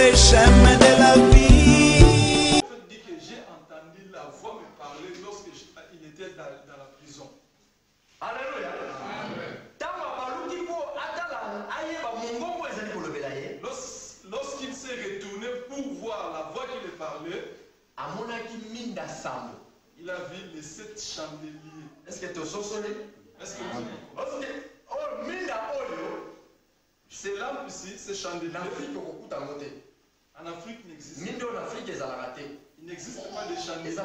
le chemin de la vie. Le fait dit que j'ai entendu la voix me parler lorsque il était dans la prison. Alléluia. Lorsqu'il s'est retourné pour voir la voix qui lui parlait, il a vu les 7 chandeliers. Est-ce que tu es sonsonné? Est-ce que ces lampes ici, ces chandeliers, en Afrique, il n'existe pas de chandeliers.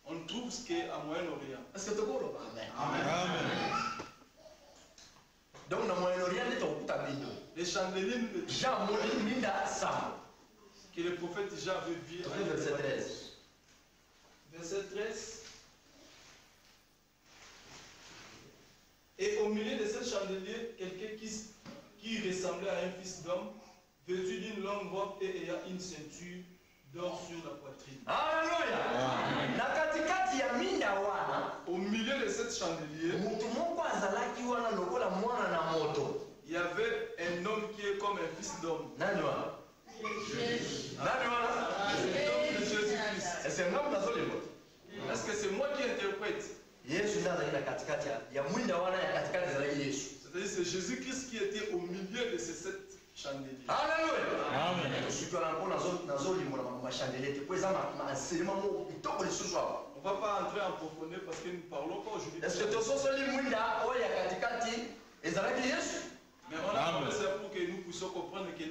On trouve ce qui est à Moyen-Orient. Est-ce que tu comprends? Amen. Donc, dans Moyen-Orient, Les chandeliers que le prophète Jean avait vu. Verset 13. Verset 13. Et au milieu de ces chandeliers, quelqu'un qui ressemblait à un fils d'homme, vêtu d'une longue robe et ayant une ceinture d'or sur la poitrine. Alléluia. Au milieu de ces chandeliers, il y avait un homme qui est comme un fils d'homme. C'est un homme d'Azolimo. Est-ce que c'est moi qui interprète? C'est-à-dire c'est Jésus-Christ qui était au milieu de ces 7 chandeliers. Alléluia. Amen. On ne va pas entrer en profondeur parce que nous ne parlons pas aujourd'hui. Est-ce que tu mais on a commencé pour que nous puissions comprendre que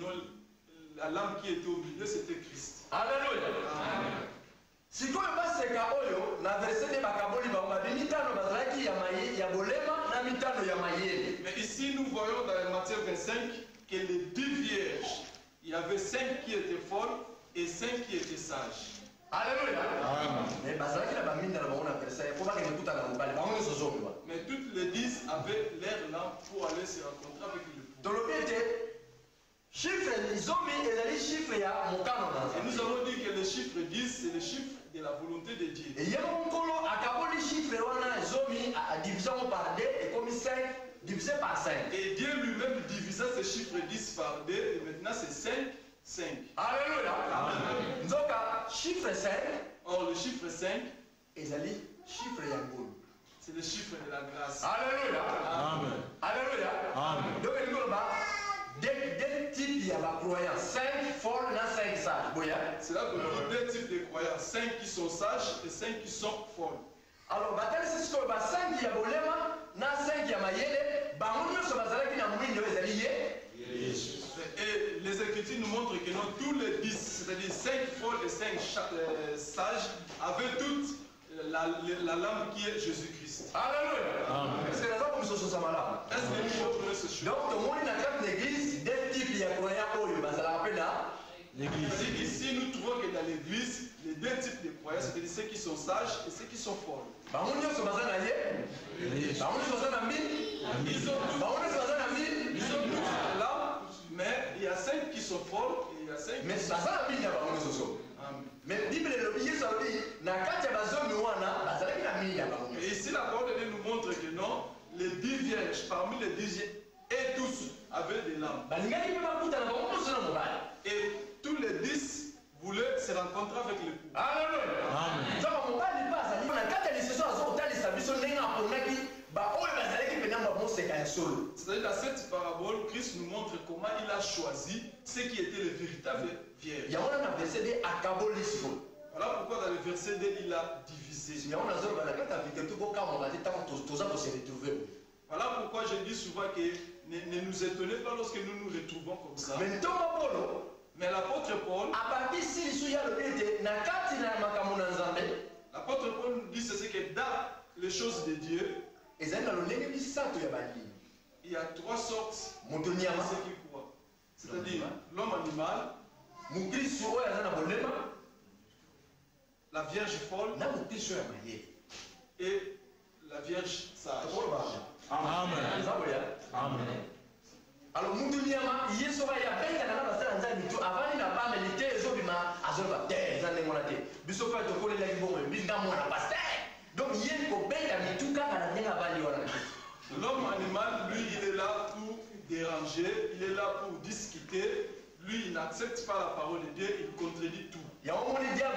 la lampe qui était au milieu, c'était Christ. Alléluia. Si tu veux na verset de bakaboli mitano bazalaki ya bolema na mitano ya mayele. Mais ici nous voyons dans Matthieu 25 que les 10 vierges, il y avait 5 qui étaient folles et 5 qui étaient sages. Alléluia. Mais bazalaki na baminda na bangona verset pour pas que tout à mobali bango sozomi. Mais toutes les 10 avaient leur lampe pour aller se rencontrer avec le Père. Dans le chiffre zomi et les chiffres ya mokano. Et nous avons dit que le chiffre 10 c'est le chiffre de la volonté de Dieu. Et Yamonkolo akaboli chiffre wana zomi a divisé par 2 et comme 5 divisé par 5. Et Dieu lui-même divisait ce chiffre 10 par 2 et maintenant c'est 5. Alléluia. Amen. Donc chiffre 5. Or le chiffre 5 ezali chiffre ya ngolo. C'est le chiffre de la grâce. Alléluia. Amen. Alléluia. Amen. Donc il dit deux types de croyants, 5 folles et 5 sages. C'est là que nous avons 2 types de croyants, 5 qui sont sages et 5 qui sont folles. Alors, c'est ce que 5 qui a bolema, 5 qui a mayele, bango so bazalaki na mwindo ezali et les Écritures nous montrent que non, tous les 10, c'est-à-dire 5 folles et 5 sages, avaient toutes la lampe qui est Jésus-Christ. Alléluia. C'est la raison pour ce soit malade. Est-ce que nous comprenons ce chose? Donc, tout le monde dans l'église, deux types de croyants, l'église. Ici, nous trouvons que dans l'église, les 2 types de croyants, c'est-à-dire ceux qui sont sages et ceux qui sont folles. Ils ont tous là, mais il y a 5 qui sont folles et il y a 5 qui sont folles. Mais Bible et ici, la parole de Dieu nous montre que non, les 10 vierges, parmi les 10 vierges, et tous avaient des lampes. Et tous les 10 voulaient se rencontrer avec l'époux. C'est-à-dire dans cette parabole, Christ nous montre comment il a choisi ceux qui étaient les véritables vierges. Voilà pourquoi dans le verset 2, il a divisé. Voilà pourquoi je dis souvent que ne nous étonnez pas lorsque nous nous retrouvons comme ça. Mais l'apôtre Paul, dit ceci que dans les choses de Dieu, il y a 3 sortes de ceux qui croient. C'est-à-dire l'homme animal, la vierge folle et la vierge sage. Amen. Amen. Alors, Moutouniama, il y a ce qu'il y a avant il n'a pas milité, ils ont dit, donc, il y a l'homme animal, lui, il est là pour déranger, il est là pour discuter, lui, il n'accepte pas la parole de Dieu, il contredit tout. Il y a un monde diable.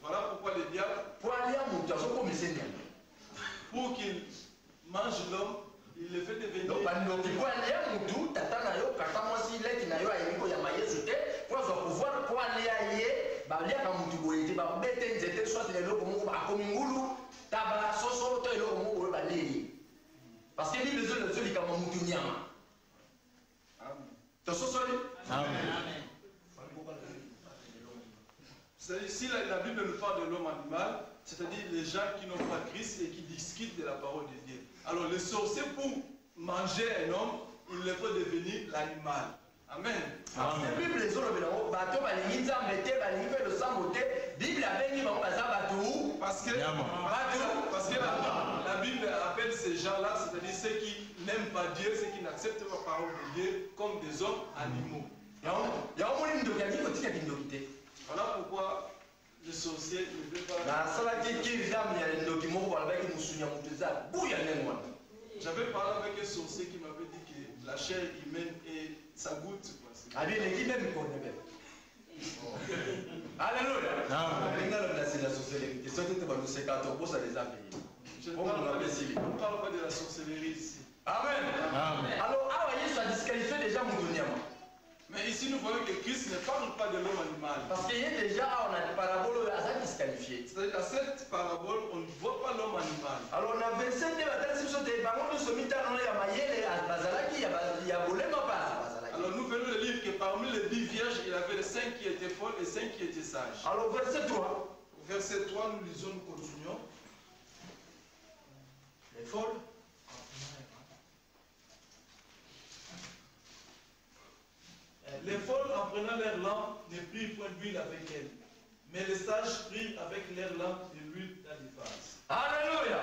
Voilà pourquoi le diable, Pour aller à mon toit, comme c'est bien. pour qu'il mange l'homme, il le fait devenir. Donc, pour aller à mon toit, tata na yo, kata moi si leki na yo ayiko ya maye zute, pour pouvoir pour aller à yé, bah aller à mon toit, il va mettre une zete soit les locaux comme comme ngulu, taba soso to elo comme ba lé. Parce que lui besoin de celui qui a mon tout nyama. Amen. To soso lui. Amen. Si la Bible nous parle de l'homme animal, c'est-à-dire les gens qui n'ont pas Christ et qui discutent de la parole de Dieu. Alors le sorcier, pour manger un homme, il le fait devenir l'animal. Amen. La Bible les autres bateau balingi nzambete balingi pe le sambote Bible abengi bango baza batou parce que la Bible appelle ces gens-là, c'est-à-dire ceux qui n'aiment pas Dieu, ceux qui n'acceptent pas la parole de Dieu comme des hommes animaux. Voilà pourquoi le sorcier ne veut pas. J'avais parlé avec un sorcier qui m'avait dit que la chair humaine et ça goûte. Alléluia. Je ne parle pas de la sorcellerie ici. Amen. Alors, Yesu a disqualifié déjà Moudoniama. Mais ici, nous voyons que Christ ne parle pas de l'homme animal. Parce qu'il y a déjà, on a des paraboles à disqualifier. C'est-à-dire, dans cette parabole, on ne voit pas l'homme animal. Alors, on a verset de la description des parents de ce mitano, il y a Mayele, à Bazalaki, il y a Bolema pas. Alors, nous venons de lire que parmi les 10 vierges, il y avait 5 qui étaient folles et 5 qui étaient sages. Alors, verset 3. Verset 3, nous lisons, nous continuons. Les folles. Les folles, en prenant leur lampe, ne prirent point d'huile avec elles. Mais les sages prirent avec leur lampe de l'huile d'alibase. Alléluia.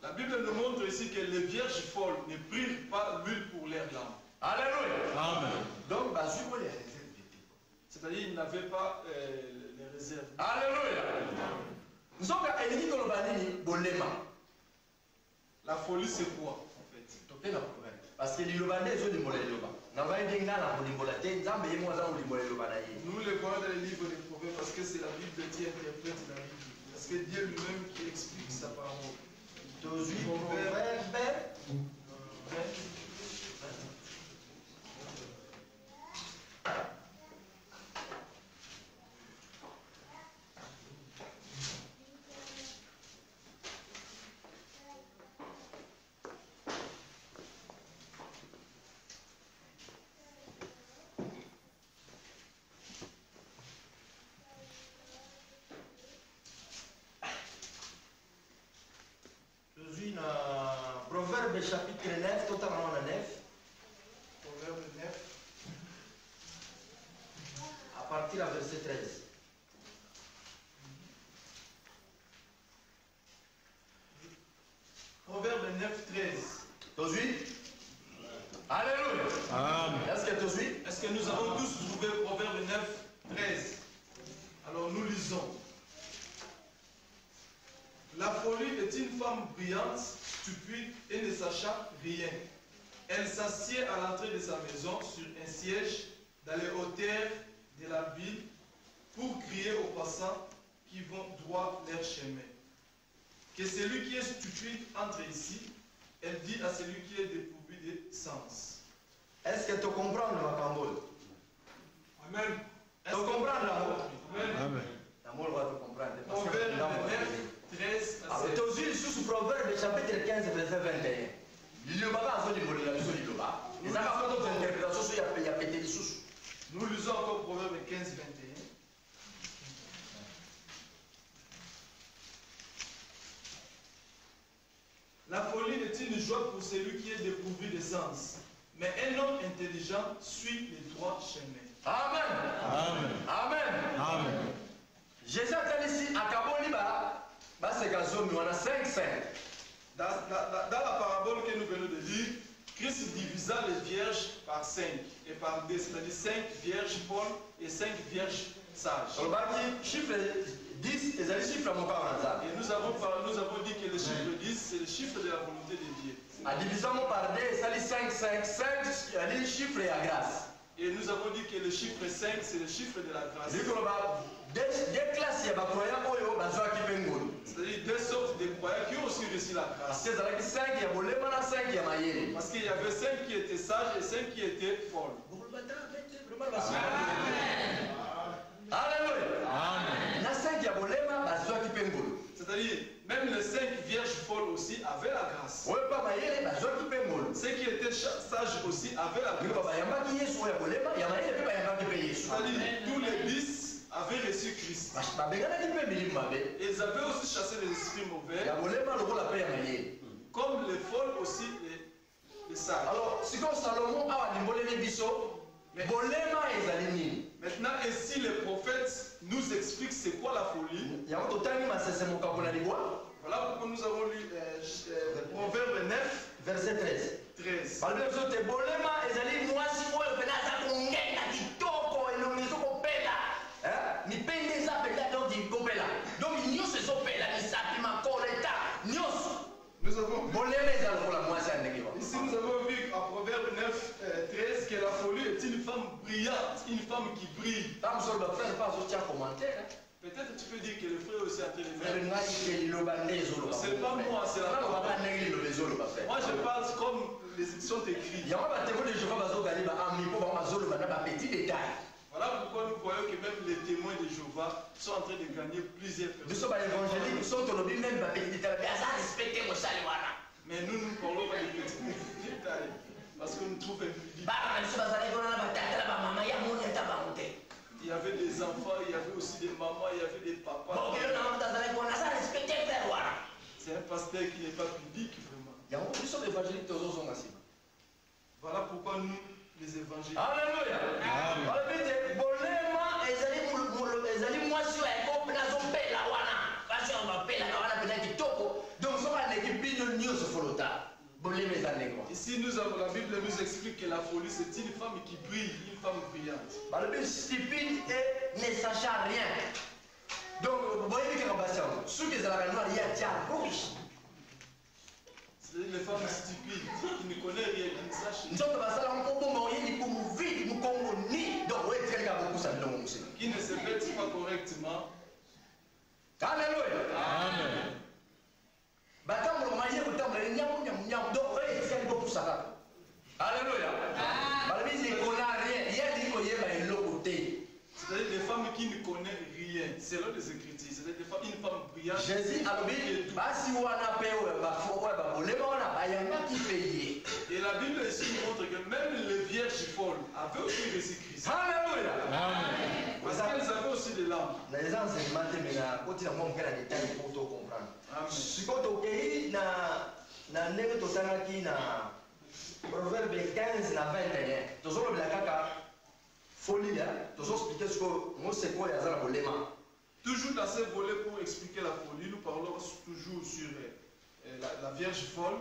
La Bible nous montre ici que les vierges folles ne prirent pas l'huile pour leur lampe. Alléluia. Amen. Donc, c'est-à-dire qu'ils n'avaient pas les réserves. Alléluia. La folie, c'est quoi en fait? Parce que les Libanais sont des mollets. Nous le voyons dans les livres des prophètes parce que c'est la Bible qui interprète la Bible. Parce que Dieu lui-même qui explique sa parole. Proverbe chapitre 9, totalement 9. Proverbe 9. À partir du verset 13. Proverbe 9, 13. Tozui. Alléluia. Amen. Est-ce que Tozui? Est-ce que nous avons tous trouvé Proverbe 9, 13? Alors nous lisons. La folie est une femme brillante, stupide et ne sachant rien. Elle s'assied à l'entrée de sa maison sur un siège dans les hauteurs de la ville pour crier aux passants qui vont droit leur chemin. Que celui qui est stupide entre ici, elle dit à celui qui est dépourvu de sens. Est-ce que tu comprends le Macambol? Amen. Tu comprends l'amour? Amen. L'amour va te comprendre. Proverbe 9, 13 à 16. Tozui sous Proverbe chapitre 15, verset 21. Nous lisons encore Proverbe 15, 21. La folie est une joie pour celui qui est dépourvu de sens. Mais un homme intelligent suit les droits chemins. Amen. Amen. Amen. Amen. Jésus a dit ici, à Kaboliba, c'est Gazomi, on a 5. Dans la parabole que nous venons de lire, Christ divisa les vierges par 5 et par 2, c'est-à-dire 5 vierges folles et 5 vierges sages. On va dire chiffre 10, c'est le chiffre à mon père. Et nous avons dit que le chiffre 10, c'est le chiffre de la volonté de Dieu. A division par 2, ça dit 5, 5, 5, il y a des chiffres et la grâce. Et nous avons dit que le chiffre 5, c'est le chiffre de la grâce. Deux classes, il y a des croyants qui ont besoin de faire. C'est-à-dire deux sortes de croyants qui ont aussi reçu la grâce. Parce que 5, il y a bolema, 5, il y a maïe. Parce qu'il y avait 5 qui étaient sages et 5 qui étaient folles. Alléluia. Amen. Na 5 il y a bolema, besoin de faire. C'est-à-dire, même les 5 vierges folles aussi avaient la grâce. Ouais, pas maïe, besoin de faire. Ceux qui étaient sages aussi avaient la grâce. C'est-à-dire, tous les bis avaient reçu Christ. Et ils avaient aussi chassé les esprits mauvais. Comme les folles aussi, les sages. Alors, si Salomon a un biso, Maintenant, ainsi les prophètes nous expliquent c'est quoi la folie. Voilà pourquoi nous avons lu Proverbe 9, verset 13. 13. Nous avons ici nous avons vu à Proverbe 9, 13 que la folie est une femme brillante, une femme qui brille. Peut-être tu peux dire que le frère aussi a été le frère. C'est pas moi, c'est la parole. Moi je parle comme les sont écrits. Voilà pourquoi nous voyons que même les témoins de Jéhovah sont en train de gagner plusieurs personnes. Mais nous parlons pas de petits détails parce que nous trouvons impudiques. Il y avait des enfants, il y avait aussi des mamans, il y avait des papas. C'est un pasteur qui n'est pas pudique vraiment. Voilà pourquoi nous, les évangélistes. Alléluia. Ici, nous avons la Bible nous explique que la folie, c'est une femme qui brille, une femme brillante. Le stupide et ne sachant rien. Donc, vous voyez que ceux qui sont là, il y a déjà rouge. C'est-à-dire les femmes stupides qui ne connaissent rien, qui ne sachent rien. Qui ne se vêtent pas correctement. Alléluia. Amen. Alléluia. C'est-à-dire des femmes qui ne connaissent rien, selon les Écritures. C'est-à-dire une femme brillante. Jésus a dit, et la Bible ici nous montre que même les vierges folles avaient aussi reçu Christ. Alléluia. Amen. Parce qu'elles avaient aussi des lampes. Les enseignements si tu es na ndenge totangaki na Proverbe 15 na 21 tozolobela kaka folie tozoexplike sikoyo moseko oyo aza na bolema. Toujours dans ce volet pour expliquer la folie, nous parlons toujours sur la Vierge folle.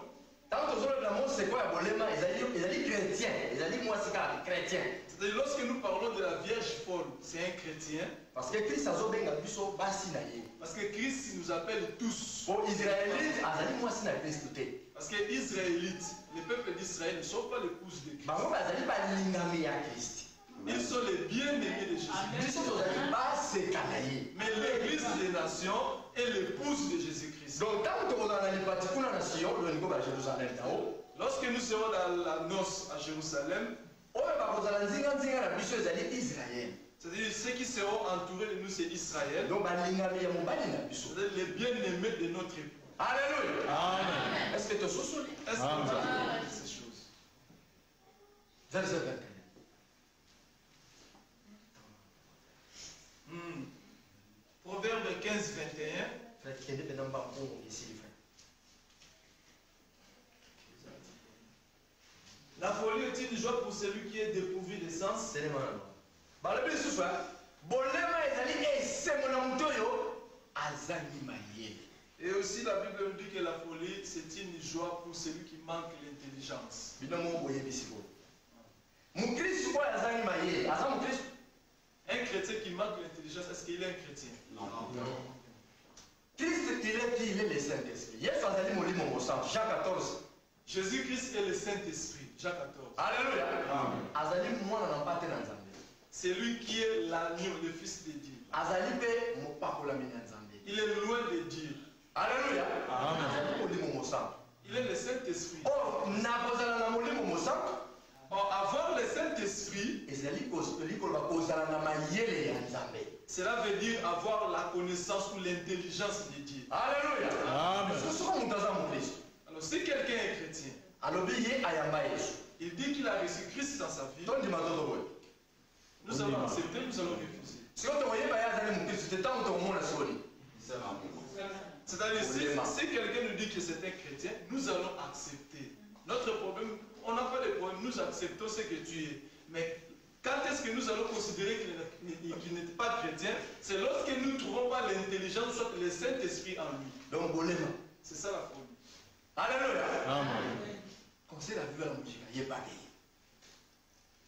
Tant tozolobela moseko ya bolema ezali chrétien, ezali mwasi kaka chrétien. C'est-à-dire lorsque nous parlons de la Vierge folle, c'est un chrétien. Parce que Christ azobenga biso basi na ye. Parce que Christ nous appelle tous. Pour Israélite azali mwasi na Christ te. Parce que les Israélites, le peuple d'Israël ne sont pas l'épouse de Christ. Bango bazali balingami ya Christ. Ils sont les bien-aimés de Jésus. Biso tozali baseka na ye. Mais l'Église des nations est l'épouse de Jésus-Christ. Donc tant que on a les particles na Sion, le niveau de Jérusalem là-haut. Lorsque nous serons dans la noce à Jérusalem, c'est-à-dire ceux qui seront entourés de nous, c'est Israël. C'est-à-dire les bien-aimés de notre époux. Alléluia. Amen. Est-ce que tu es sous Est-ce que nous avons ces choses? Verset 21. Proverbe 15, 21. La folie est une joie pour celui qui est dépourvu de sens. Et aussi la Bible nous dit que la folie c'est une joie pour celui qui manque l'intelligence. Un chrétien qui manque l'intelligence, est-ce qu'il est un chrétien? Non. Christ il est le Saint-Esprit. Jean 14, Jésus-Christ est le Saint-Esprit. Jacques 14. Alléluia. Azali mwana na mpate na nzambe. C'est lui qui est l'agneau, le Fils de Dieu. Azali pe mopakolami na nzambe. Il est loin de dire. Alléluia. Amen. Molimo mosantu. Il est le Saint-Esprit. Or nakozala na molimo mosantu. Or, avoir le Saint-Esprit, Ezali koloba kozala na mayele ya nzambe. cela veut dire avoir la connaissance ou l'intelligence de Dieu. Alléluia. Amen. Soki moto aza mokristo Alors, si quelqu'un est chrétien, alobi ye ayamba yesu il dit qu'il a reçu Christ dans sa vie, tondima toto boye nous allons accepter, nous allons refuser. sikoyo tokoyeba ye azali mokristo te ntango tokomona soni. C'est-à-dire, si quelqu'un nous dit que c'est un chrétien, nous allons accepter. Notre problème, on n'a pas de problème, nous acceptons ce que tu es. Mais quand est-ce que nous allons considérer qu'il n'est pas chrétien? C'est lorsque nous ne trouvons pas l'intelligence, soit le Saint-Esprit en lui. Donc bolema. C'est ça la folie. Alléluia. Amen. Conseil la vue à la mojika yeba te.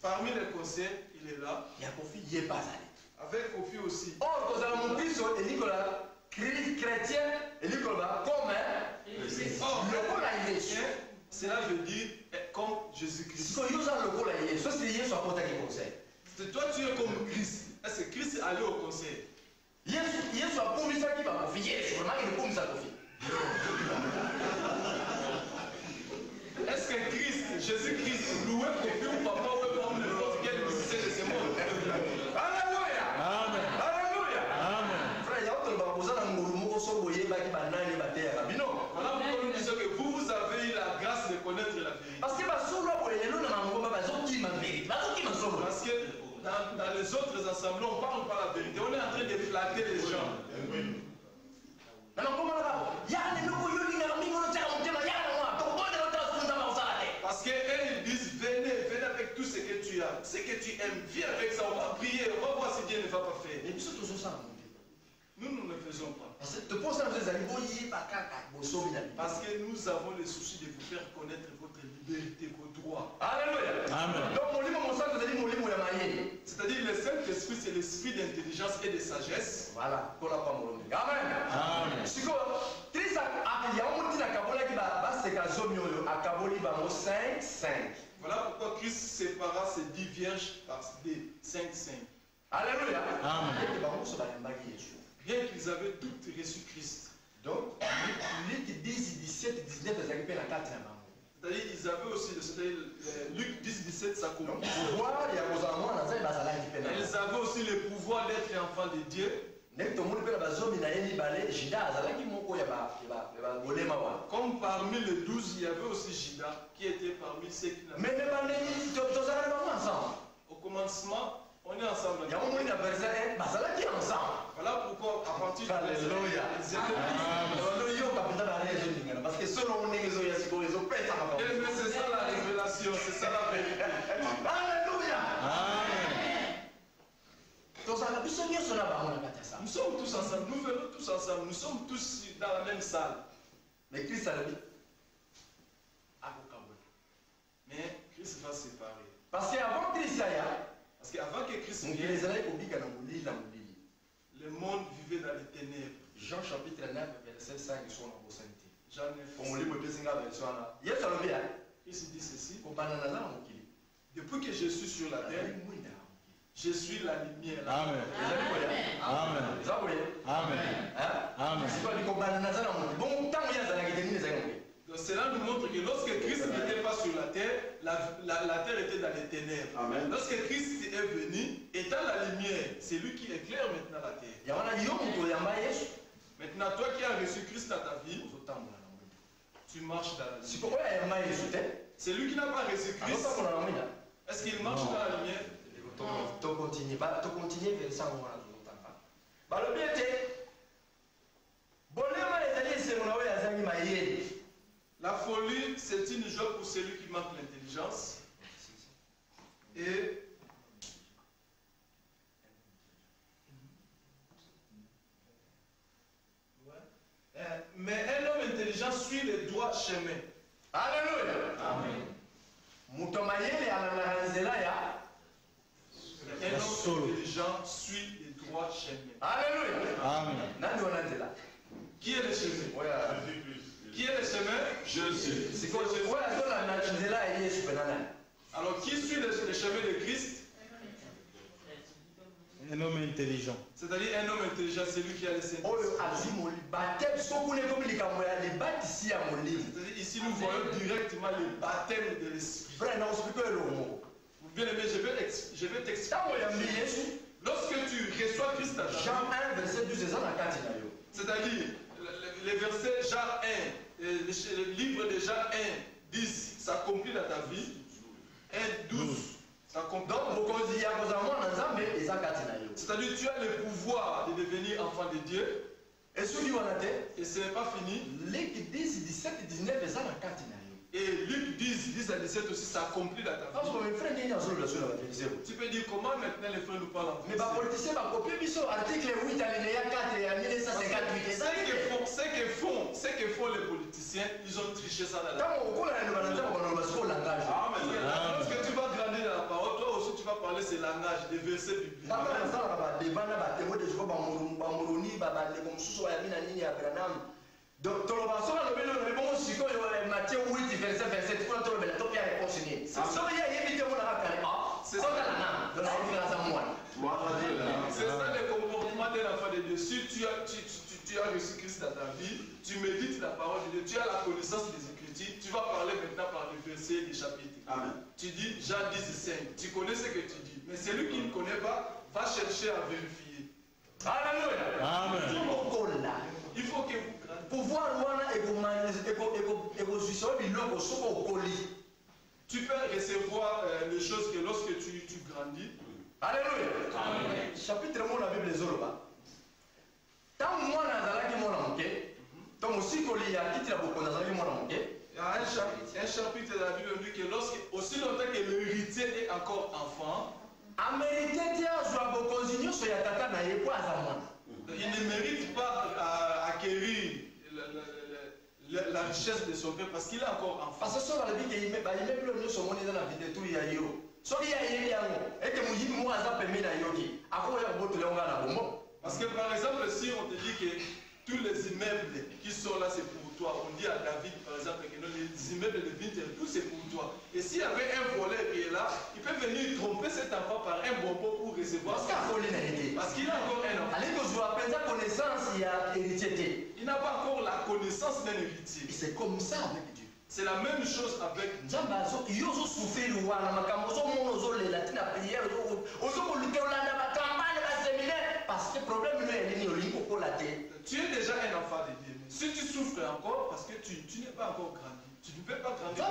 Parmi les conseils, il est là. Ya kofi yeba azali. Avec Kofi aussi. Or kozala mokristo elikola chrétien elikola comme Or, lokola yesu. chrétien, cela veut dire comme Jésus-Christ. sikoyo oza lokola yesu sosi yesu akotaki conseil. C'est toi, tu es comme Christ. Est-ce que Christ est allé au conseil? yesu akumisaki bakofi yesu vraiment ilikumisa kofi. Est-ce que Christ, Jésus-Christ, loué Kofi ou papa ou comme n'importe quel musicien de ce monde? Alléluia. Amen. Alléluia. Amen. Frère, ya otoloba kozala ngolu moko soko oyebaki banani bateyaka bino. Voilà pourquoi nous disons que vous avez eu la grâce de connaître la vérité. Parce que basolo boye lelo na mangomba bazokima vérité bazokima solo. Parce que dans les autres assemblées, on ne parle pas la vérité. On est en train de flatter les gens. Na mangomba na babo ya ne loko yoli na mingo no tera mutema ya na mwa to bonde no ta sunda ma osala te. Parce qu'eux, ils disent, venez, venez avec tout ce que tu as. Ce que tu aimes, viens avec ça. On va prier, on va voir si Dieu ne va pas faire. Et biso tozo sala monte. Nous, nous ne le faisons pas. Parce que te pense na zali boyi bakaka bosomi na. Parce que nous avons le souci de vous faire connaître votre liberté, vos droits. Alléluia. Amen. Donc molimo mosantu zali molimo ya mayele. C'est-à-dire le Saint-Esprit, c'est l'esprit d'intelligence et de sagesse. Voilà, kola pa molongo. Amen. Amen. Siko trisa ya muti na kabola ki ba seka zomi oyo akaboli ba mo 5. Voilà pourquoi Christ sépara ses 10 vierges par des 5. Alléluia. Amen. Ba mo so ba yambaki Yesu. Bien qu'ils avaient toutes reçu Christ. Donc, Luc 10, 17, 19, ezali pe na 4 ya bango. C'est-à-dire ils avaient aussi, c'est-à-dire Luc 10, 17, ça Donc, commence. pouvoir ya kozala mwana nzambe bazalaki pe na. Ils avaient aussi le pouvoir d'être enfants de Dieu. Ndenge tomoni pe na bazomi na ye mibale Juda azalaki moko ya bagolema wana. Comme parmi les 12, il y avait aussi Judas qui était parmi ceux qui n'avaient Mais bandeki tozalaki bango ensemble. Au commencement, on est ensemble. Yango moni na verset 1 bazalaki ensemble. Voilà pourquoi à partir de Alléluia. ils étaient Lelo yo kapita na rezo ningana parce que solo ndenge zo ya siko zo pesa na Eh, mais c'est ça la révélation, c'est ça la vérité. Alléluia. Amen. Tozala biso nyonso na bango na kati ya Nous sommes tous ensemble, nous venons tous ensemble, nous sommes tous dans la même salle. Mais Christ alobi akokabola. Mais Christ va séparer. Parce que avant Christ aya Parce qu'avant que Christ mokili vienne, ezalaki kobika na molili na molili. le monde vivait dans les ténèbres. Jean chapitre 9 verset 5 so na bosani te. Jean 9. Po molimo epesi nga version wana. Yesu alobi ya Christ dit ceci. kobanda naza na mokili. Depuis que je suis sur la terre, Azali mwinda ya mokili. je suis la lumière. Amen. Ezali koya. Amen. Eza koya. Amen. Hein? Amen. Siko ali kobanda naza na mokili. Bon ntango ye azalaki te nini ezalaki mokili. Donc cela nous montre que lorsque Christ n'était pas sur la terre, la terre était dans les ténèbres. Amen. Lorsque Christ est venu, étant la lumière, c'est lui qui éclaire maintenant la terre. Ya wana yo moto oyamba Yesu Maintenant, toi qui as reçu Christ dans ta vie, ozotambola na mwinda. tu marches dans la lumière. Siko oyo ayamba Yesu te. C'est lui qui n'a pas reçu Christ. Azotambola na mwinda. Est-ce qu'il marche dans la lumière? Tokontinue verset yango wana tozotanga. Balobi ete bolema ezali esengo na oyo azangi mayele. La folie, c'est une joie pour celui qui manque l'intelligence. Et mais un homme intelligent suit les droits chemins. Alléluia. Amen. Moto mayele alalaka nzela ya. Un homme intelligent suit les droits chemins. Alléluia. Amen. Nani wana nzela? Qui est le chemin? Oya Qui est le chemin? Jésus. C'est quoi Jésus? Alors qui suit le chemin de Christ? Un homme intelligent. C'est-à-dire un homme intelligent, c'est lui qui a le Saint-Esprit. C'est-à-dire ici nous voyons directement le baptême de l'Esprit. Bien aimé, je vais t'expliquer. Lorsque tu reçois Christ à ta vie, Jean 1, verset 12, c'est-à-dire les versets Jean 1, le livre de Jean 1, 10 s'accomplit dans ta vie. 1, 12 s'accomplit. C'est-à-dire tu as le pouvoir de devenir enfant de Dieu. Et ce n'est pas fini. Et Luc 10 à 17 aussi s'accomplit dans ta vie. Tu peux dire comment maintenant les frères nous parlent en mais français. Ce que font les politiciens, ils ont triché ça dans la Lorsque tu vas grandir dans la parole, toi aussi tu vas parler ce langage, des versets bibliques. Donc, tu vas Matthieu 8, verset 27, tu vas trouver la topia réponse. C'est ça, il y a évité mon rappel. C'est ça le comportement d'un enfant de Dieu. Si tu as reçu Christ dans ta vie, tu médites la parole de Dieu, tu as la connaissance des Écritures, tu vas parler maintenant par les versets des chapitres. Amen. Tu dis Jean 10, 5, tu connais ce que tu dis, mais celui qui ne connaît pas va chercher à vérifier. Alléluia. Amen. Il faut que vous pouvoir tu peux recevoir les choses que lorsque tu grandis. Alléluia. Amen. Chapitre 1 de la Bible des Oroba. Tant moi nazalaki mona moke, tant aussi koli ya kitira boko nazalaki mona moke. Il y a un chapitre de la Bible dit que lorsque aussi longtemps que l'héritier est encore enfant, il ne mérite pas acquérir la richesse de son père parce qu'il est encore enfant. Parce que ça va dire qu'il met le son monnaie dans la vie de tout il y a eu. Parce que par exemple, si on te dit que tous les immeubles qui sont là c'est pour toi, on dit à David par exemple que les immeubles de Vintel, tout c'est pour toi. Et s'il y avait un voleur qui est là, il peut venir tromper cet enfant par un bonbon pour recevoir. Parce qu'il a encore un enfant. Il n'a pas encore la connaissance d'un héritier. C'est comme ça avec Dieu. C'est la même chose avec Dieu. Parce que le problème tu es déjà un enfant de Dieu. Si tu souffres encore, parce que tu n'es pas encore grandi, tu ne peux pas grandir.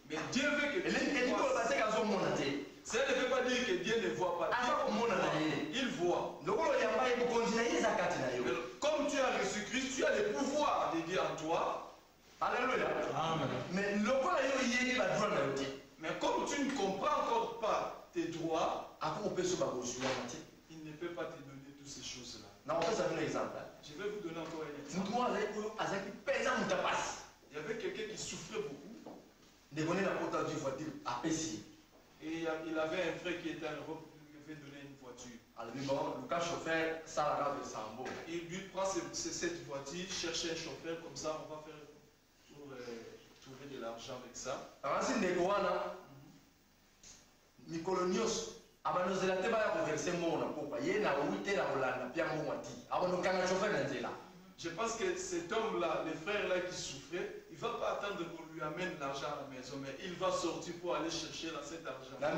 Mais Dieu veut que tu vois. Ça ne veut pas dire que Dieu ne voit pas. Il voit. Comme tu as reçu Christ, tu as le pouvoir de Dieu en toi. Alléluia. Amen. Mais comme tu ne comprends encore pas tes droits, il ne peut pas te donner toutes ces choses-là. Je vais vous donner encore un exemple. Il y avait quelqu'un qui souffrait beaucoup. Et il avait un frère qui était en Europe qui lui avait donné une voiture. Il lui prend cette voiture, cherche un chauffeur, comme ça on va faire pour trouver de l'argent avec ça. Je pense que cet homme-là, le frère-là qui souffrait, il ne va pas attendre qu'on lui amène l'argent à la maison, mais il va sortir pour aller chercher là, cet argent. À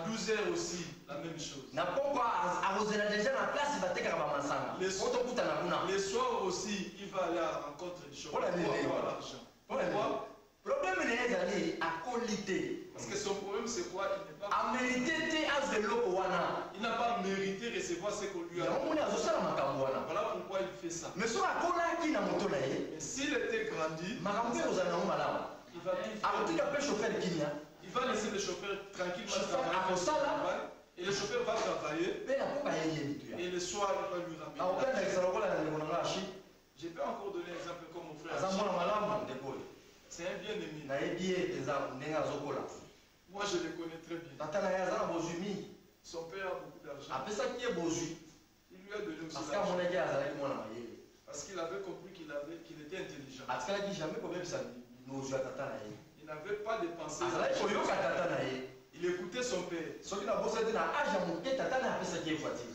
12h aussi, la même chose. Les soirs aussi, il va aller à la rencontre du chauffeur pour avoir l'argent. Pourquoi? Parce que son problème c'est quoi? Il n'a pas mérité de recevoir ce qu'on lui a donné. Voilà pourquoi il fait ça. Mais s'il était grandi, il va laisser le chauffeur tranquillement travailler. Et le chauffeur va travailler. Et le soir, il va lui ramener. Je peux encore donner un exemple comme mon frère. C'est un bien-aimé. Moi, je le connais très bien. Son père a beaucoup d'argent. Il lui a donné aussi l'argent. Parce qu'il avait compris qu'il était intelligent. atikalaki jamais kobebisa nozwa tata na ye Il n'avait pas de pensée. azalaki koyoka tata na ye Il écoutait son père. soki nabosaki na age ya moke tata na ye apesaki ye voiture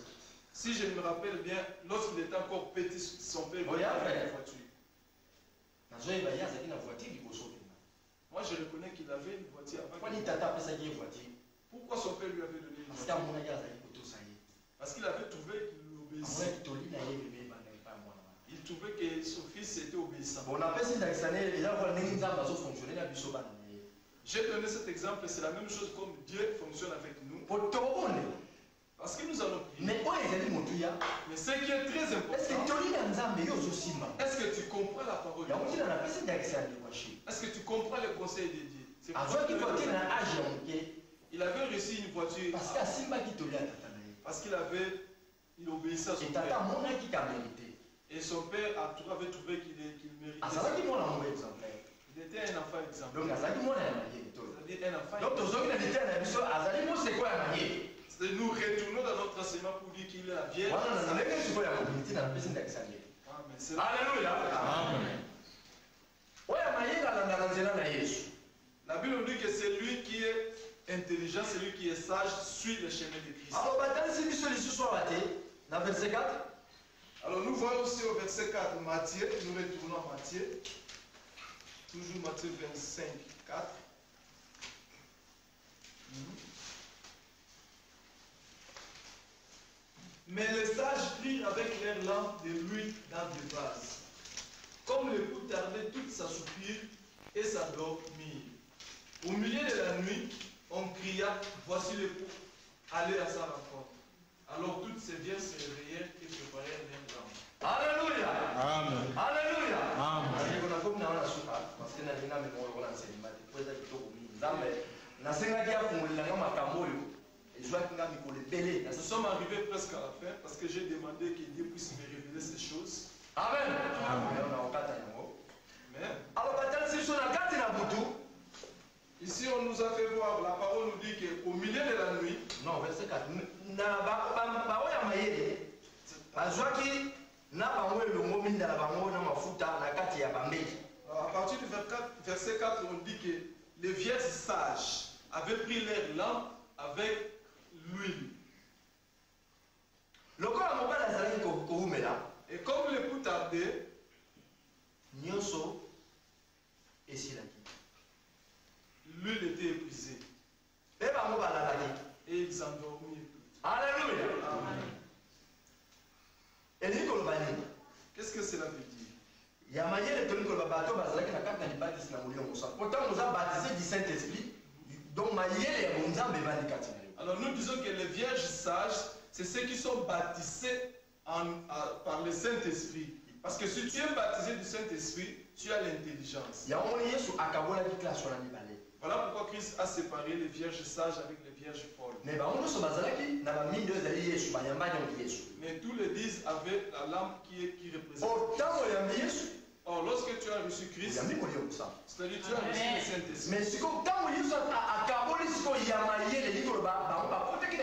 Si je me rappelle bien, lorsqu'il était encore petit, son père Oh, lui yeah, avait frère. une voiture. nazoyeba ye azalaki na voiture liboso mpena Moi, je reconnais qu'il avait une voiture avant. kwani tata apesaki ye voiture Pourquoi son père lui avait donné une parce que voiture? amonaki azalaki kotosa ye Parce qu'il avait trouvé qu'il obéissait. amonaki toli na ye bebe ebanda epai ya mwana wana Il trouvait que son fils était obéissant. bon napesi ndakisa ne eza kola ndenge nzambe azofonctionne na biso bana na ye J'ai donné cet exemple, c'est la même chose comme Dieu fonctionne avec nous. po tokobonde Parce que nous allons prier. mais oyo ezali motuya Mais ce qui est très eske important, toli na nzambe yo ozosimba est-ce que tu comprends la parole de yango Dieu? ntina napesi ndakisa ya ndekwashi Est-ce que tu comprends les conseils de Dieu? C'est pour ça azwaki que voiture na age ya moke il avait reçu une voiture parce que asimbaki toli ya tata na ye parce qu'il obéissait à son et tata père. amonaki kamérité Et son père avait trouvé qu'il méritait. azalaki mwana mongo exemplaire Il était un enfant exemplaire. donc azalaki mwana ya mayele to C'est-à-dire un enfant. donc tozoki na litere na biso azali moseko ya mayele C'est-à-dire nous retournons dans notre enseignement pour dire qu'il est la vierge. wana na ndenge sikoyo ya mobilité na napesi ndakisa ndenge Amen. C'est alleluya Amen. oyo ya mayele alandaka nzela na yesu La Bible nous dit que c'est lui qui est intelligent, c'est lui qui est sage, suit le chemin de Christ. alors batalisi biso lisusu awa te na verset 4 Alors nous voyons aussi au verset 4, Matthieu, nous retournons à Matthieu, toujours Matthieu 25, 4. Mais les sages prirent avec leurs lampes de l'huile dans des vases. Comme le coup tardait, toutes s'assoupirent et s'endormirent. Au milieu de la nuit, on cria, voici l'époux, allez à sa rencontre. Alors toutes ces vierges se réveillèrent et préparèrent leurs lampes. alleluya Amen. alleluya Amen. ndeko nakomi na wana suka parce na linga memoro kona nsenima te po eza kitoko mingi nzambe nasengaki afungolelanga makambo oyo ezwaki nga mikolo ebele Nous sommes arrivés presque à la fin parce que j'ai demandé que Dieu puisse me révéler ces choses. amen Amen. na okata yango Mais alo batalisi biso na kati na butu ici, on nous a fait voir, la parole nous dit qu'au milieu de la nuit, non verset 4 na baoyo ya mayele bazwaki na bango elongo mindala bango na mafuta na kati ya bambeki à partir du verset 4, on dit que les vierges sages avaient pris leurs lampes avec l'huile. lokola mobali azalaki koumela Et comme le coup tardait, nyonso esilaki l'huile était épuisée mpe bango balalaki et ils s'endormirent. alleluya elingi koloba nini Qu'est-ce que cela veut dire? ya mayele tolingi koloba bato bazalaki na kati na libatisi na molimo mosantu pourtant oza baptisé du saint esprit donc mayele ya bonzambe evandi kati na yo Alors nous disons que les vierges sages, c'est ceux qui sont baptisés par le Saint-Esprit. Parce que si tu es baptisé du Saint-Esprit, tu as l'intelligence. yango moni yesu akabolaki klase wana mibale Voilà pourquoi Christ a séparé les vierges sages avec les vierges folles. me bango nyonso bazalaki na bamindi oyo ezali yesu bayambani yango yesu Mais tous les 10 avaient la lampe qui représente. ntango oyambi yesu Or, lorsque tu as reçu Christ, oyambi molimo mosantu c'est-à-dire tu as reçu le Saint-Esprit. mais sikoyo ntango yesu akaboli sikoyo ya mayele elingi koloba bango bakotaki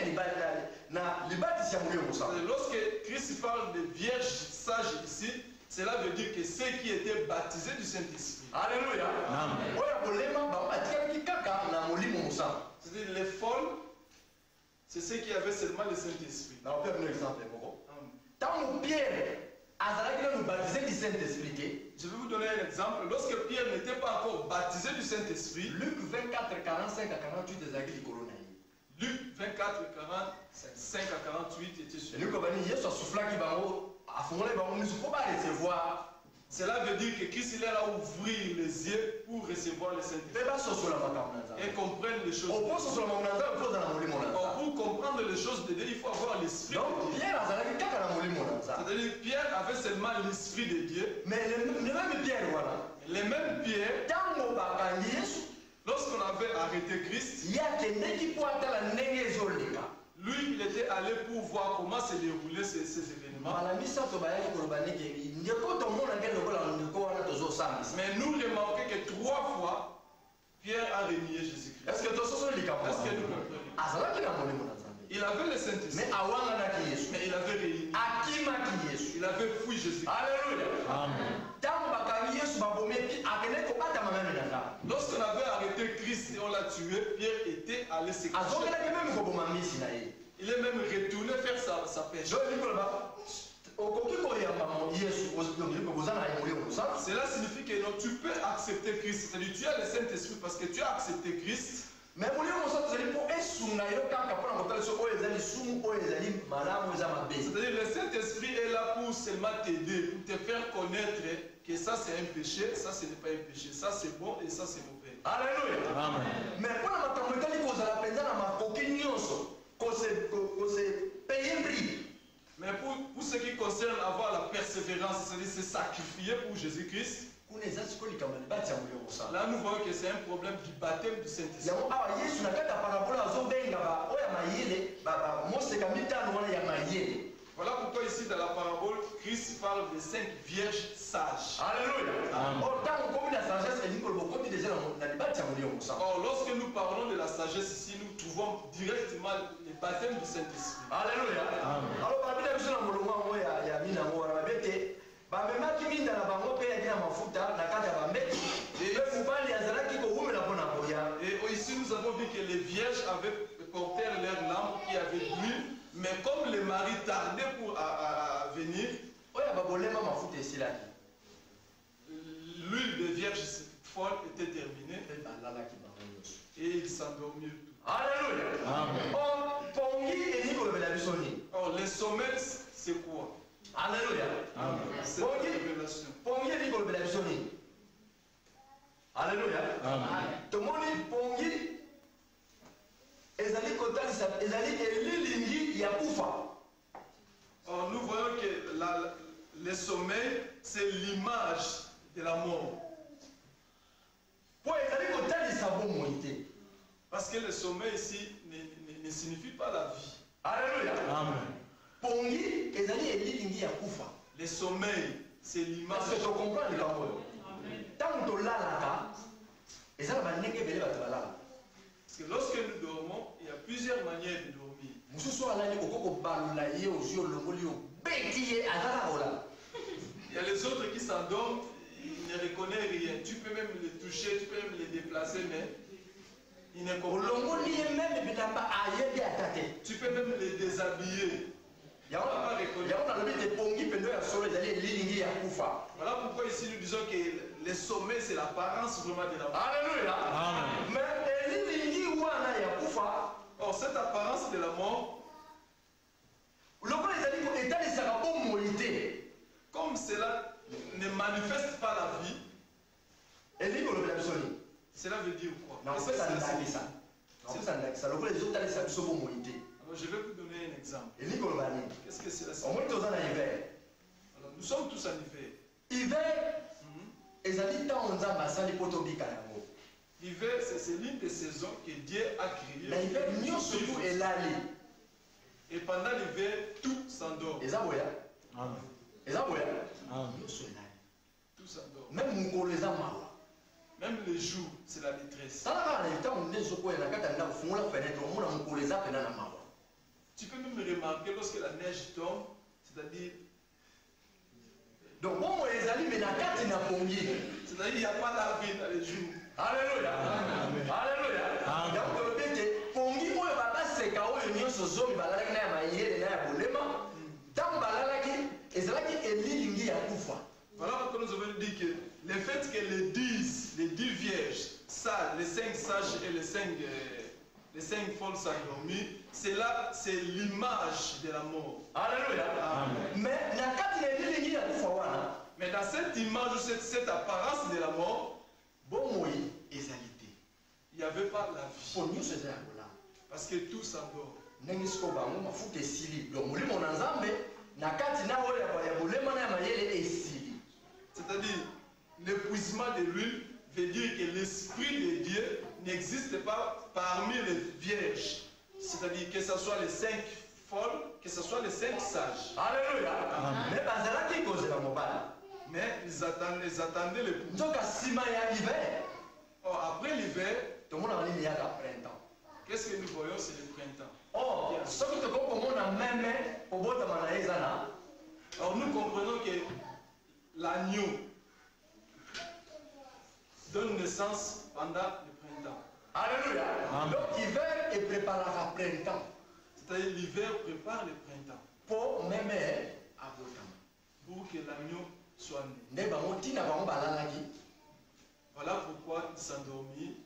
na libatisi ya molimo mosantu Lorsque Christ parle de vierges sages ici, cela veut dire que ceux qui étaient baptisés du Saint-Esprit. alleluya Amen. oyo ya kolema bango batikalaki kaka na molimo mosantu C'est-à-dire les folles, c'est ceux qui avaient seulement le Saint-Esprit. na opea bino exemple moko ntango pierre azalaki nanu baptisé du saint esprit te Je vais vous donner un exemple. Lorsque Pierre n'était pas encore baptisé du Saint-Esprit, luc 24 45 à 48 ezalaki likolo na ye Luc 24, 45 à 48 était sur. elingi koloba nini yesu asufulaki bango afungolaki bango miso mpo barecevoir Cela veut dire que Christ il est là à ouvrir les yeux pour recevoir le mpe Saint-Esprit basosola makambo na et nzambe comprendre les choses. opososola makambo na nzambe mpo oza na molimo na Or, nzambe pour comprendre les choses de Dieu, il faut avoir l'esprit donc de Dieu. pierre azalaki kaka na molimo na nzambe C'est-à-dire Pierre avait seulement l'esprit de Dieu. mais le même pierre wana Les mêmes Pierre, ntango bakangi yesu lorsqu'on avait arrêté Christ, ye akendeki mpo atala ndenge ezoleka lui, il était allé pour voir comment se déroulaient ces événements. mbala misato bayaki koloba ndenge ndeko tomona nge lokola ndeko wana tozosambisa Mais nous remarquons que 3 fois, Pierre a renié Jésus-Christ. est ce que tososo likambo Est-ce que nous comprenons? azalaki na molimo na nzambe Il avait le Saint-Esprit, mais awanganaki Yesu. mais il avait réuni. Akimaki Yesu. Il avait fui Jésus. Alléluia. Amen. Tango bakangi Yesu babomeki akende kobata mama menanga. Lorsqu'on avait arrêté Christ et on l'a tué, Pierre était allé se cacher. Azokelaki même koboma misi na ye. Il est même retourné faire sa pêche. Donc il koloba okoki koyamba Yesu ozana ye molimo kosala. Cela signifie que non, tu peux accepter Christ. C'est-à-dire tu as le Saint-Esprit parce que tu as accepté Christ. Mais molimo kosala tozali mpo esunga yo kaka mpona kotala so oyo ezali sumu oyo ezali malamu eza mabe. C'est-à-dire le Saint-Esprit est là pour seulement t'aider, pour te faire connaître que ça c'est un péché, ça ce n'est pas un péché, ça c'est bon et ça c'est mauvais. Alléluia. Amen. Mais mpona makambo etali kozala mpenza na makoki nyonso kose paye prix. Mais pour ce qui concerne avoir la persévérance, c'est-à-dire se sacrifier pour Jésus-Christ, kuna eza sikoyo likambo ya libati ya molimo kosala. là nous voyons que c'est un problème du baptême du Saint-Esprit. yango awa yesu na kati ya parabola azobenga oyo ya mayele moseka mitano wana ya mayele. Voilà pourquoi ici dans la parabole, Christ parle des 5 vierges sages. Alléluia. Or ntango okomi na sagesse elingi koloba okoti deja na libati ya molimo kosala. Or, lorsque nous parlons de la sagesse ici, nous trouvons directement le baptême du Saint-Esprit. Alléluia. Alors babila biso na molongo yango ya mina yango wana babete bamemaki minda na bango mpe yaki na mafuta na kati ya bambeki mpe mobali azalaki kowumela mpo na koya. Et ici, nous avons vu que les vierges avaient porté leur lampe qui avait l'huile, mais comme le mari tardait pour venir, oyo babolema mafuta esilaki l'huile des vierges folles était terminée mpe balalaki bango nyonso. et ils s'endormirent tout. Alléluia. Amen. Or pongi elingi kolobela biso nini? Or, le sommeil, c'est quoi? Alléluia. Amen. C'est la révélation. pongi elingi kolobela biso nini? Alléluia. Amen. tomoni pongi ezali kotalisa ezali elilingi ya kufa. Or, nous voyons que le sommeil, c'est l'image de la mort. Po ezali kotalisa bomoi te. Parce que le sommeil ici ne signifie pas la vie. Alléluia. Amen. pongi ezali elilingi ya kufa. Le sommeil, c'est l'image. Parce que tocomprendre likambo oyo ntango tolalaka eza na bandenge ebele bato balala. Parce que lorsque nous dormons, il y a plusieurs manières de dormir. mosusu alali okoki kobalula ye ozwi olongoli obeti ye azala kolala. Il y a les autres qui s'endorment, ils ne reconnaissent rien. Tu peux même les toucher, tu peux même les déplacer, mais ils ne comprennent olongoli ye meme bilamba ayebi ata te. Tu peux même les déshabiller. yango nalobi te pongi pendo ya solo ezali elilingi ya kufa. Voilà pourquoi ici nous disons que le sommeil, c'est l'apparence vraiment de la mort. Alléluia. Amen. Mais elilingi wana ya kufa Or, cette apparence de la mort, lokola ezali etalisaka bomoi te. comme cela ne manifeste pas la vie, elingi kolobela biso nini? cela veut dire quoi? nakopesa ndakisa nakopesa ndakisa lokola ezotalisa biso bomoi te. Alors, je vais vous donner un exemple. elingi koloba nini? Qu'est-ce que cela omoi signifie? toza na hiver. Alors, nous sommes tous en hiver. Hiver ezali ntango nzambe asali mpo tobika yango. L'hiver, c'est l'une des saisons que Dieu a créées. na hiver nyonso tu elali. Et pendant l'hiver, tout s'endort. eza boya Amen. eza boya Amen. nyonso elali. Tout s'endort. même mokolo eza mawa. Même les jours, c'est la détresse. tala kaka na ntango nde ezokoya na kati ya ndako fungola fenêtre omona mokolo eza pena na mawa. Tu peux même remarquer lorsque la neige tombe, c'est-à-dire donc bomoi ezali me na kati na pongi. il n'y a pas la vie dans les jours. Alléluia. Alléluia. Amen. yango tolobi ete pongi oyo babaseka oyo nyonso zomi balalaki na ya mayele na ya bolema ntango balalaki ezalaki elilingi ya kufa. Voilà pourquoi nous avons dit que le fait que les 10 vierges, sages, les 5 sages et les 5 folles s'endormies, c'est l'image de la mort. Alléluia. Amen. Mais na kati na elilingi ya kufa wana Mais dans cette image, cette apparence de la mort, bomoi ezali te. il n'y avait pas la vie. Po nyonso eza ya kolala. Parce que tout s'endort. ndenge siko bango mafuta esili donc molimo na nzambe na kati na oyo ya bolema na ya mayele esili. C'est-à-dire, l'épuisement de l'huile veut dire que l'Esprit de Dieu n'existe pas parmi les vierges. C'est-à-dire que ce soit les 5 folles, que ce soit les 5 sages. Alléluia. Mais bazalaki kozela mobali. Mais ils attendaient le pouvoir. nzoka nsima ya hiver Or, après l'hiver, tomona banini yaka printemps. qu'est-ce que nous voyons? C'est le printemps. Oh, ce qui te comprend, on a même au bout de Manaïzana. Alors nous comprenons que l'agneau donne naissance pendant le printemps. Alléluia. Donc l'hiver est préparé à printemps. C'est-à-dire l'hiver prépare le printemps. Pour même à Botam. Pour que l'agneau soit né. Voilà pourquoi il s'endormit.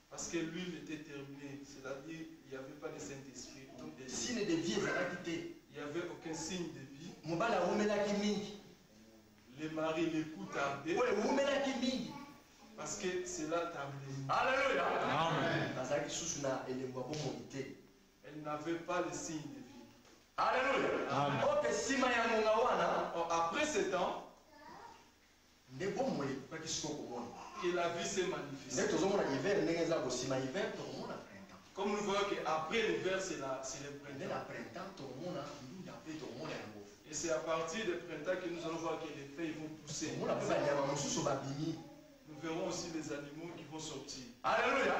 Parce que l'huile était terminée. C'est-à-dire qu'il n'y avait pas de Saint-Esprit. Il n'y avait aucun signe de vie. Les maris, l'époux tardaient. Parce que cela tardait. Alléluia. Amen. Elle n'avait pas le signe de vie. Alléluia. Amen. Après ce temps, que la vie s'est manifestée. Comme nous voyons qu'après l'hiver, c'est le printemps. Et c'est à partir du printemps que nous allons voir que les feuilles vont pousser. Nous verrons aussi les animaux qui vont sortir. Alléluia.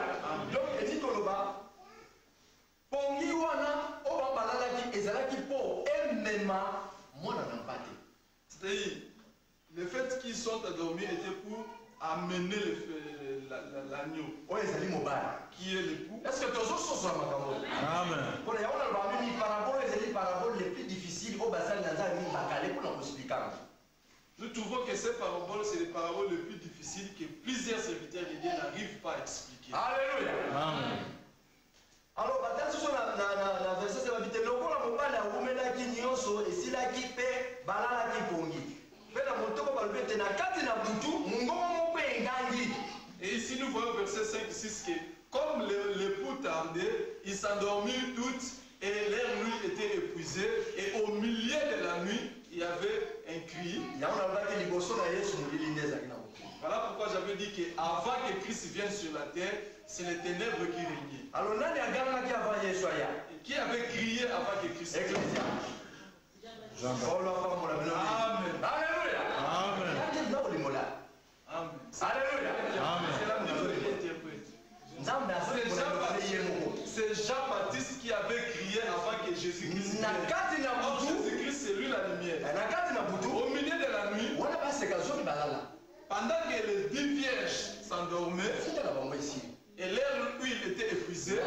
Donc, et Koloba, pongi wana obabalalaki ezalaki po emema mwana na mpate. C'est-à-dire, le fait qu'ils sont endormis était pour amener l'agneau. Oyo ezali mobali. Qui est l'époux. Est-ce que tozo soso makambo? Amen. Pour les gens là mi parabole ezali parabole les plus difficiles au basal nanza mi bakale pour nous expliquer. Nous trouvons que ces paraboles, c'est les paraboles les plus difficiles que plusieurs serviteurs de Dieu n'arrivent pas à expliquer. Alléluia. Amen. Alors, batatu so na verset c'est babite lokola mobala umelaki nyonso esilaki pe balalaki pongi. Pe na motoko balobete na kati na butu mungongo moko engangi. Et ici nous voyons verset 5 6 que comme l'époux tardait, ils s'endormirent toutes et leur nuit était épuisée et au milieu de la nuit, il y avait un cri. Voilà pourquoi j'avais dit qu'avant que Christ vienne sur la terre, c'est les ténèbres qui régnaient. Alors, Et qui avait crié avant que Christ vienne? Amen. Alléluia. Amen. Alléluia. Alléluia. C'est la musique qui interprète. C'est Jean-Baptiste qui avait crié avant que Jésus-Christ vienne. Or, Jésus-Christ, c'est lui la lumière. Au milieu de la nuit, pendant que les 10 vierges s'endormaient et leur huile était épuisée,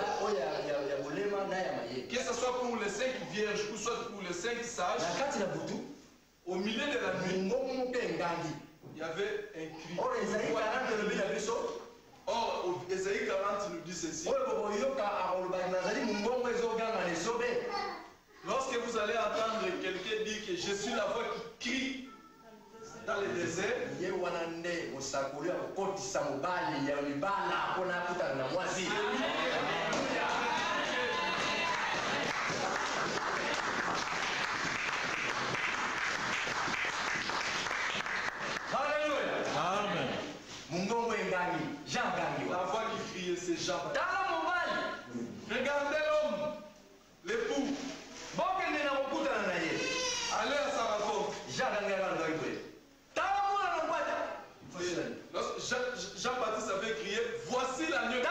que ce soit pour les 5 vierges ou soit pour les 5 sages, au milieu de la nuit, il y avait un cri. Or, Ésaïe 40 nous dit ceci. Lorsque vous allez entendre quelqu'un dire que je suis la voix qui crie dans le désert, la voix qui criait, c'est Jean. Regardez l'homme, l'époux. Allez à sa rencontre. Jean-Baptiste avait crié, voici l'agneau.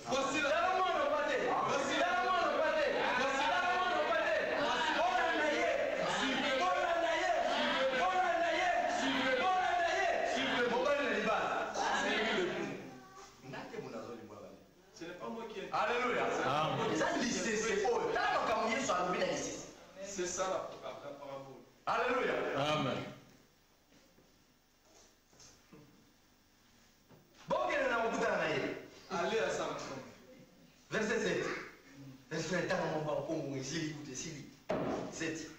Voici l'agneau. Voici l'agneau. Ce n'est pas moi qui ai. Alléluia. C'est ça la parabole. Alléluia. Amen. Allez à sa rencontre. Verset 7. Verset 7.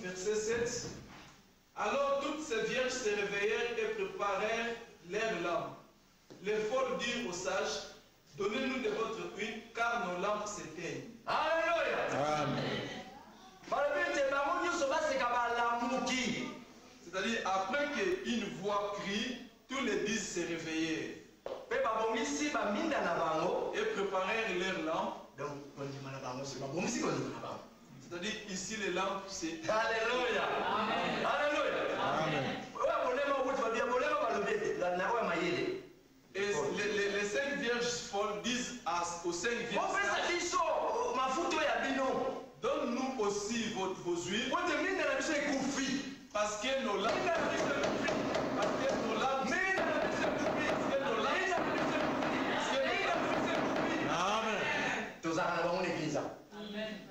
Verset 7. Alors toutes ces vierges se réveillèrent et préparèrent leurs lampes. Les folles dirent aux sages, donnez-nous de votre huile, car nos lampes s'éteignent. Alléluia. Amen. C'est-à-dire, après qu'une voix crie, tous les 10 se réveillèrent et préparèrent leurs lampes. C'est-à-dire, ici, les lampes, c'est... Alléluia. Alléluia. Amen. 5 viennent. opesa biso mafuta ya bino Donne-nous aussi vos huiles. po te minda na biso ekufi Parce que nos lames. minda na biso ekufi Parce que nos lames. minda na biso ekufi Parce que nos lames. minda na biso ekufi minda na biso ekufi Amen. tozala na bango na eglize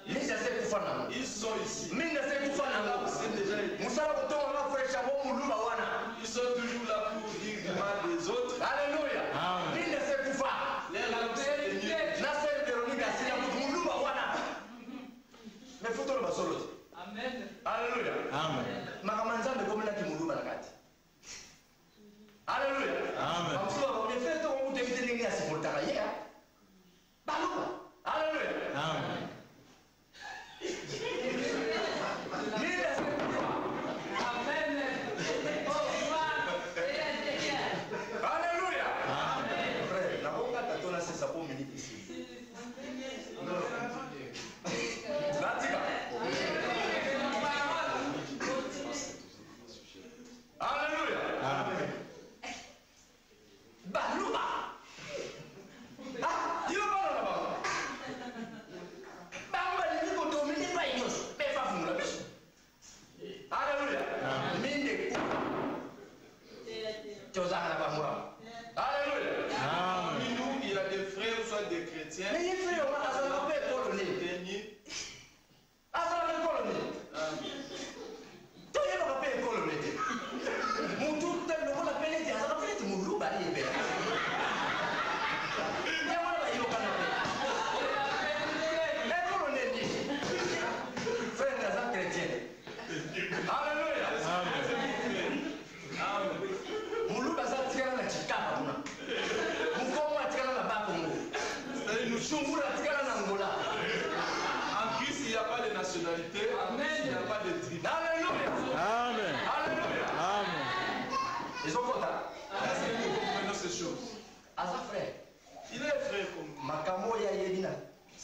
minda se kufa nango Ils sont ici. minda se kufa nango C'est déjà été. mosala kotonga fresh yango moluba wana Ils sont toujours là pour dire du mal des autres. Alléluia. Amen. Minda se kufa. Les lames sont tenues. Na sel Véronique asila muluba wana. Me futo lo basolo. Amen. Alléluia. Amen. Makamanzambe komela ki muluba na kati. Alléluia. Amen. Amsuba ko me feto ko mutevite ndenge asipotaka ye. Baluba. Alléluia. Amen. Minda se kufa. Amen. Alléluia. Frère, na bonga tatona sesa po minute ici. Latika. Alléluia. Amen. Baluba. Ah, you know about. Bamba ni ko to minde pa inyos. Be fa fumula biso. Alléluia. Minde ku. Tozana na bamura. Alléluia. Amen. Parmi nous, il y a des frères, soit des chrétiens. Mais les frères, on a ça fait colonner. Bénis. Azala fait colonner. To ye ba fait colonner. Mutu te lo la pele ti azala fait mulu ba ye be. Ya wala ba yo kana be. Le colonner ni. Frère azala chrétien. Alléluia. Amen. Mulu ba za tikana na chikapa muna. Mukomo atikana na bakongo. C'est-à-dire, nous sommes Chungura atikana na Angola. en Christ, il n'y a pas de nationalité. En Christ, il n'y a pas de tribu. Alléluia. Amen. Alléluia. Amen. Ils ont content. Est-ce que nous comprenons ces choses? Asa frère. Il est frère comme nous. Makambo ya yebina.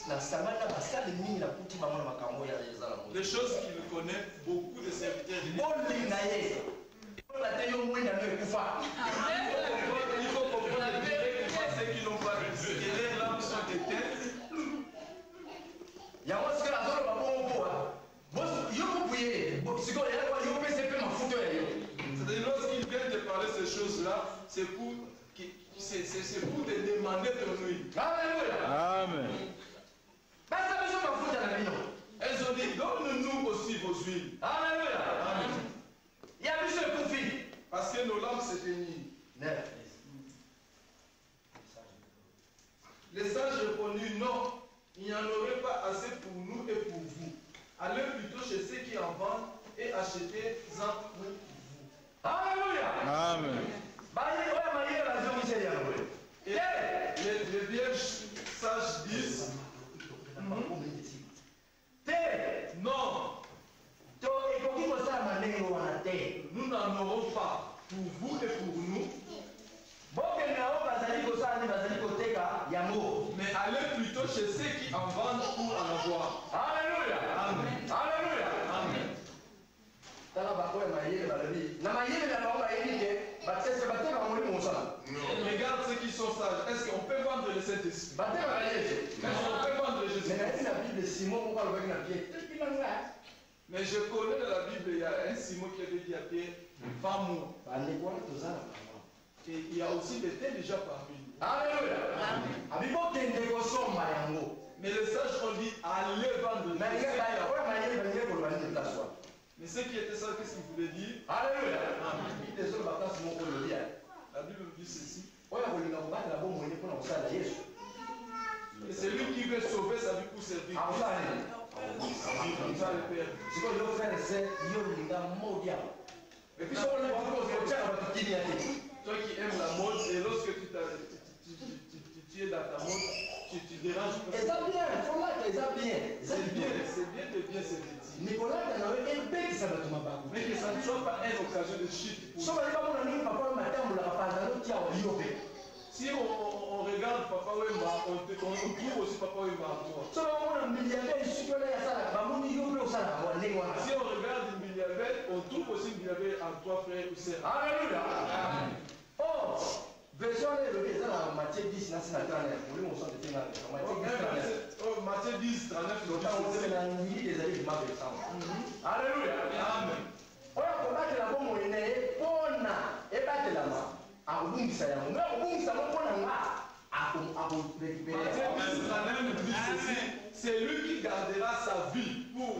Na sangana basali mingi na kuti bango na makambo ya ezala mo. Les choses qu'il connaît, beaucoup de serviteurs. Boli na ye. Ola te yo mwenda no ekufa. Il faut comprendre ceux qui n'ont pas réussi. Et les lames sont éteintes. Ya wasi kala zolo ba bongo poa. Bos yo kupuye. Siko ya kwa yo pese pe mafuto ya yo. C'est-à-dire, lorsqu'il vient de parler ces choses-là, c'est pour te demander ton huile. Alléluia. Amen. Basa biso mafuta na bino. Elles ont dit, donne-nous aussi vos huiles. Alléluia. Ya biso ekufi. Parce que nos lames s'éteignent. Neuf. Les sages répondit, non, il n'y en aurait pas assez pour nous et pour vous. Allez plutôt chez ceux qui en vendent et achetez-en pour vous. Alléluia. Amen. Bayi oya maye la zo miseli ya ngwe. Et les vierges sages disent, Te. non, To ekoki kosala mandenge wana te. nous n'en aurons pas pour vous et pour nous, Bokende nao bazali kosala nde bazali koteka yango. mais allez plutôt chez ceux qui en vendent pour en avoir. Alléluia. Amen. Alléluia. Amen. Tala bakoya mayele balobi. Na mayele na bango bayebi te batese bateka molimo mosala. Regarde ceux qui sont sages. Est-ce qu'on peut vendre le Saint-Esprit? Bateka bayele te. Est-ce qu'on peut vendre Jésus? Mais nayebi na Bible Simon moko alobaki na Pierre. Tepi na nga. Mais je connais dans la Bible, il y a un Simon qui avait dit à Pierre, vends-moi. Bandeko wana tozala bango. Et il y a aussi des tels déjà parmi nous. Alléluia. Abibokende kosomba yango. Mais les sages ont dit, allez vendre. Na nga baye oya mayele balingi koloba nini taswa. Mais ceux qui étaient sages, qu'est-ce qu'ils voulaient dire? Alléluia. Désolé bakasi moko lobi ya. La Bible nous dit ceci. Oya kolinga kobatela bomoi mpona kosala Yesu. Et c'est lui qui veut sauver sa vie pour servir. Akosala nini? Il va le faire. sikoyo yo frère se yo linga modia et puis sokola bako kotiaka bato kini ya te. Toi qui aimes la mode, et lorsque tu es dans ta mode, tu déranges. eza bien folata eza bien eza C'est bien, bien c'est bien de bien se vêtir. nikolata nawe ebekisa bato mabango Mais que ça ne soit pas une occasion de chute pour so bali bamona nini papa oyo matambolaka panzalo tiawa yo pe si on regarde Papa Wemba, on trouve aussi Papa Wemba en toi. so bamona milliardaire soki ola yasalaka bamoni yo mpe osalaka wa ndenge wana. Si on regarde une milliardaire, on trouve aussi une milliardaire en toi, frère ou sœur. Alléluia. Or Version est dans Matthieu 10, c'est la 39. Vous voulez mon sang de Matthieu 10, 39. Matthieu 10, 39. C'est la nuit des années du mal de sang. Alléluia. Amen. On a combattu la bombe au nez, on a ébattu la main. À Bungsa, on a Bungsa, on a c'est lui qui gardera sa vie pour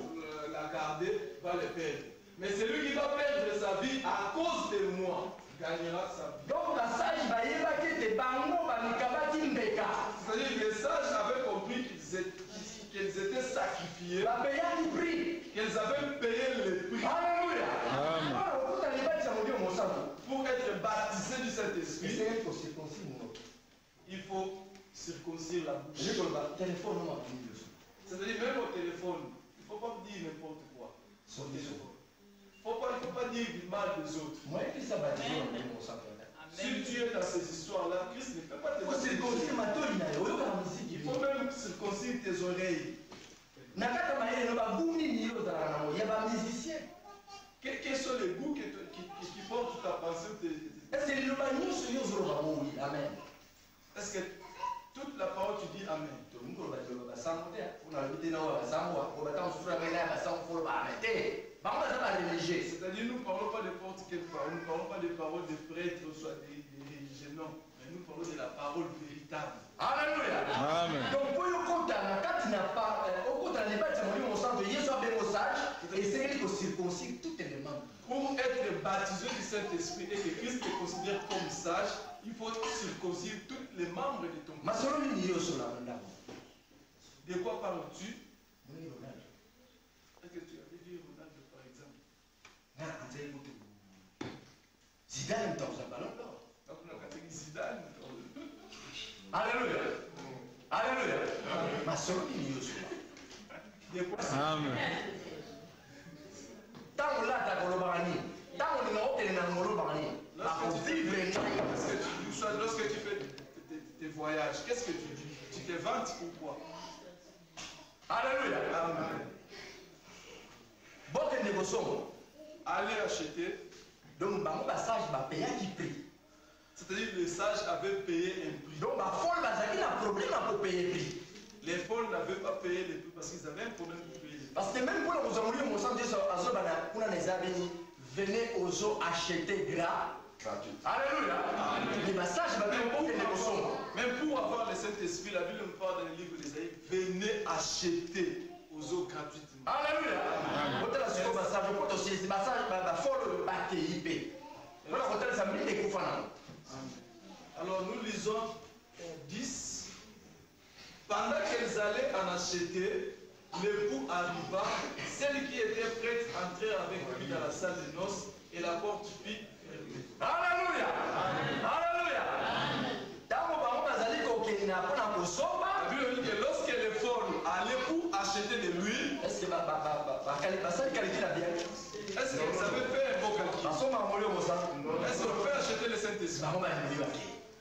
la garder, va le perdre. Mais celui qui va perdre sa vie à cause de moi gagnera sa vie. Donc la sage va y avoir que des bangos, c'est-à-dire que les sages avaient compris qu'ils étaient sacrifiés, qu'ils avaient payé le prix. Alléluia. Pour être baptisé du Saint-Esprit, il faut circoncire la bouche. C'est-à-dire même au téléphone, il ne faut pas dire n'importe quoi. Il ne faut pas dire du mal des autres. Si tu es dans ces histoires-là, Christ ne peut pas te circoncire. Il faut même circoncire tes oreilles. Quels sont les goûts qui portent ta pensée? Est-ce que toute la parole tu dis Amen? C'est-à-dire nous ne parlons pas de n'importe quelle parole, nous ne parlons pas des paroles des prêtres, soit des religieux, non. Mais nous parlons de la parole véritable. Alléluia. Amen. Donc pour le compte, quand tu n'as pas, au compte, on n'est pas au centre, il y a un sage, essayer de circoncire tous les membres. Pour être baptisé du Saint-Esprit et que Christ te considère comme sage, il faut circoncire tous les membres de ton corps. De quoi parles-tu? Est-ce que tu avais dit Ronaldo par exemple? Zidane, dans un ballon d'or. Donc on a dit Zidane. Alléluia. Alléluia. Ma soeur, De quoi? Amen. Tant on l'a, t'as colobani. Tant on l'a, t'es dans le colobani. Lorsque tu fais tes voyages, qu'est-ce que tu dis? Tu te vantes ou quoi? Alléluia. Amen. Bon, que négocions. Allez acheter. Donc, ma sage va payer qui prix. C'est-à-dire que les sages avaient payé un prix. Donc, ma folle va avoir un problème pour payer le prix. Les folles n'avaient pas payé le prix parce qu'ils avaient un problème pour payer le prix. Parce que même pour nous envoyer mon sang, venez aux eaux acheter gras. Alléluia. Les massages va bien pour que négocions. Même pour avoir le Saint-Esprit, la Bible nous parle dans le livre d'Ésaïe, venez acheter aux eaux gratuitement. Alléluia. Hôtel à ce massage, je porte aussi ce massage, ma folle va TIP. Voilà, hôtel, ça me dit des coups. Alors nous lisons 10. Pendant qu'elles allaient en acheter, l'époux arriva, celle qui était prête entrer avec lui dans la salle de noces et la porte fut fermée. Alléluia. Alléluia. La Bible dit que lorsque les folles allaient pour acheter de l'huile, est-ce qu'elles avaient fait un beau calcul? Est-ce qu'on fait acheter le Saint-Esprit?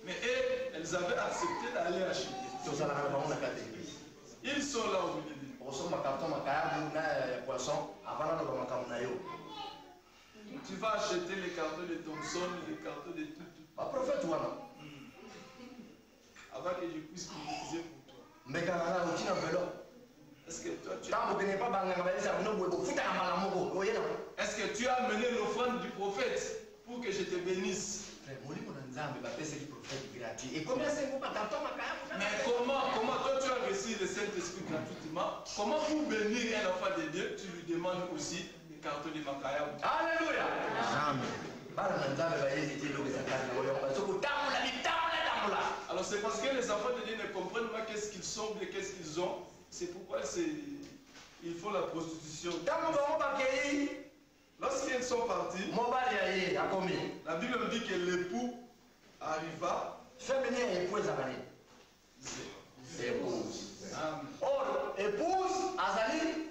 Mais elles avaient accepté d'aller acheter. Ils sont là au milieu. Tu vas acheter les cartons de Thomson, les cartons de tout. Avant que je puisse utiliser pour toi. Est-ce que toi tu Est-ce que tu as amené l'offrande du prophète pour que je te bénisse? Mais comment toi tu as reçu le Saint-Esprit gratuitement? Comment pour bénir un enfant de Dieu, tu lui demandes aussi les cartons de Makayam? Alléluia. Alors c'est parce que les enfants de Dieu ne comprennent pas qu'est-ce qu'ils sont et qu'est-ce qu'ils ont. C'est pourquoi ils font la prostitution. Lorsqu'ils sont partis, la Bible nous dit que l'époux arriva. Or, épouse, Azali,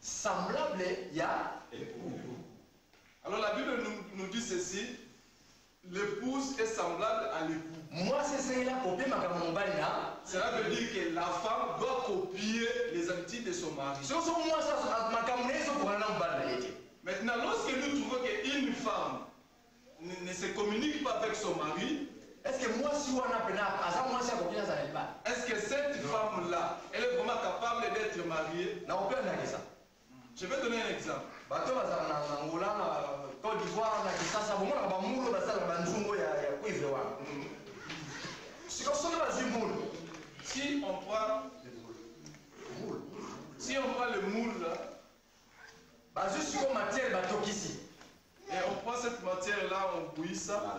semblable, il y a époux. Alors la Bible nous dit ceci, l'épouse est semblable à l'époux. Moi, c'est là copier ma camarade. Cela veut dire que la femme doit copier les habitudes de son mari. Maintenant, lorsque nous trouvons qu'une femme ne se communique pas avec son mari, Est-ce que moi si on a pena à moi si à ça n'est pas. Est-ce que cette femme-là, elle est vraiment capable d'être mariée? Na aucun n'a que ça. Je vais donner un exemple. Bato baza na Angola na Côte d'Ivoire na Kinshasa bomona ba mulo basala ba nzungo ya cuivre wa. Si on sonne ba zimulu. Si on prend le moule là, Bah juste comme matière bato ici. et on prend cette matière là, on bouillit ça,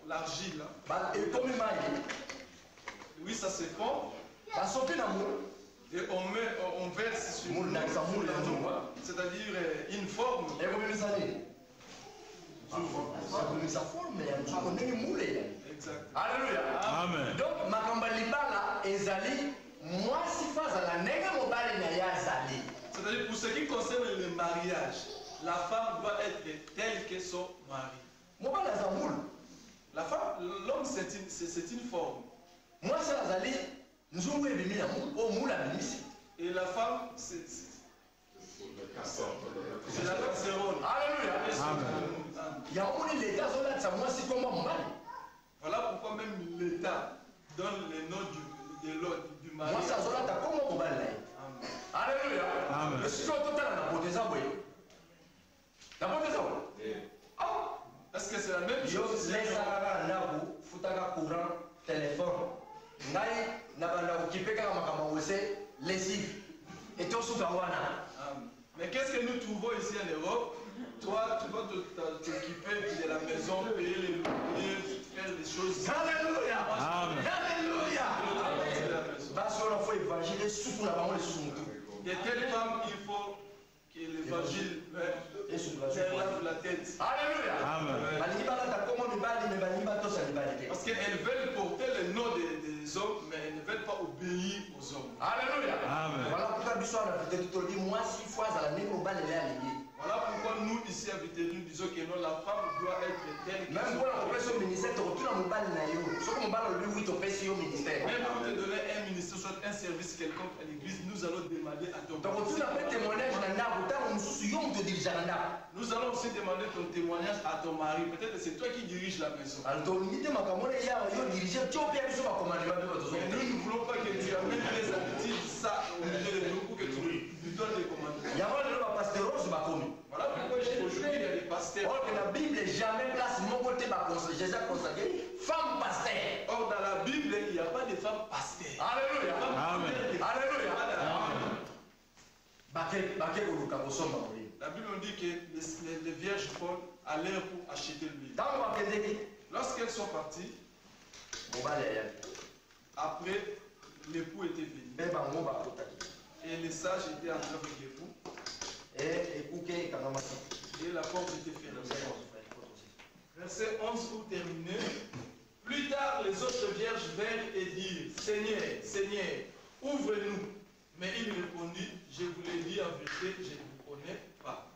l'argile là. Bah et comme maille. Oui, ça se fond. Bah sopi na moule. Et on verse sur Moule na sa moule na nzungo. c'est-à-dire une forme. Et comme ça dit. Ça forme ya nzungo ndenge moule ya. Exact. Alléluia. Amen. Donc makamba libala ezali moi si faza la ndenge mobali na ya zali. C'est-à-dire pour ce qui concerne le mariage, la femme doit être telle que son mari. Mobali za moule. La femme, l'homme c'est une forme. Moi ça zali nzungu ebimi na moule. O moule abimisi. Et la femme, c'est la casserole. Alléluia. Amen. Il y a un l'état zola ça moi si comment mobali. Voilà pourquoi même l'État donne le nom du mari. Moi ça zola ta comment mobali. Amen. Alléluia. Amen. Le sujet total na poteza boye. Na poteza boye. Ah. Est-ce que c'est la même Yo chose? lesaka ndaku futaka courant téléphone. Ngai na banda ukipeka kama kama wese lessive. Et tout sous wana. Mais qu'est-ce que nous trouvons ici en Europe? Toi, tu vas t'occuper de la maison, payer les loyers, faire des choses. Alléluia. Amen. Alléluia. Parce qu'on a fait évangile sous la parole sous mon tour. De telle femme, il faut que l'évangile lève la tête. Alléluia. Amen. Parce qu'elles veulent porter le nom des hommes, mais elles ne veulent pas obéir aux hommes. Alléluia. Amen. Voilà pourquoi moi 6 fois à l'année au bal Voilà pourquoi nous ici à Viterinu disons que non, la femme doit être telle que même pour la au ministère, tu retournes au bal naïo. Sauf qu'on parle lui, oui, tu fais au ministère. même pour te donner un ministère, soit un service quelconque à l'église, nous allons demander à ton Donc tu n'as pas témoignage dans l'arbre, tant on se dirige à l'arbre. Nous allons aussi demander ton témoignage à ton mari. Peut-être que c'est toi qui diriges la maison. Alors ton unité ma camone ya yo diriger tu as bien sur ma commandement de Mais nous ne voulons pas que tu amènes les habitudes ça au milieu de nous pour que tu nous donnes des commandements. Il y a un pasteur rose ba komi. Voilà pourquoi aujourd'hui il y a des pasteurs. Or que la Bible jamais place mon côté ba conseil. Jésus a consacré femme pasteur. Or dans la Bible, il n'y a pas de femmes pasteurs. Alléluia. Amen. Alléluia. Baké oluka kosomba moli. La Bible nous dit que les vierges folles allèrent pour acheter l'huile. Tango bakendeki Lorsqu'elles sont parties, mobali ya. après l'époux était venu. Be bango bakotaki. Et les sages étaient entrés avec l'époux. Et ekuke kangama sa. Et la porte était fermée. Verset 11 pour terminer. Plus tard, les autres vierges vinrent et dirent, Seigneur, Seigneur, ouvre-nous. Mais il répondit, je vous l'ai dit en vérité, je ne vous connais pas.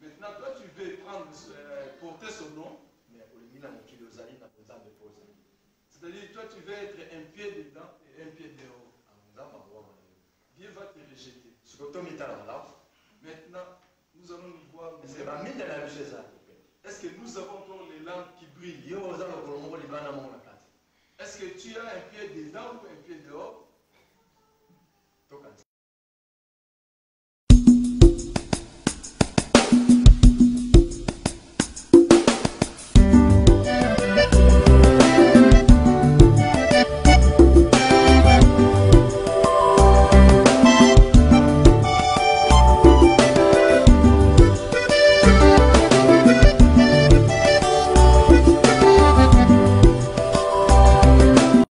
Maintenant, toi, tu veux prendre, porter son nom. C'est-à-dire, toi, tu veux être un pied dedans et un pied dehors. Dieu va te rejeter. Maintenant, nous allons nous voir. Est-ce que nous avons encore les lampes qui brillent? Est-ce que tu as un pied dedans ou un pied dehors?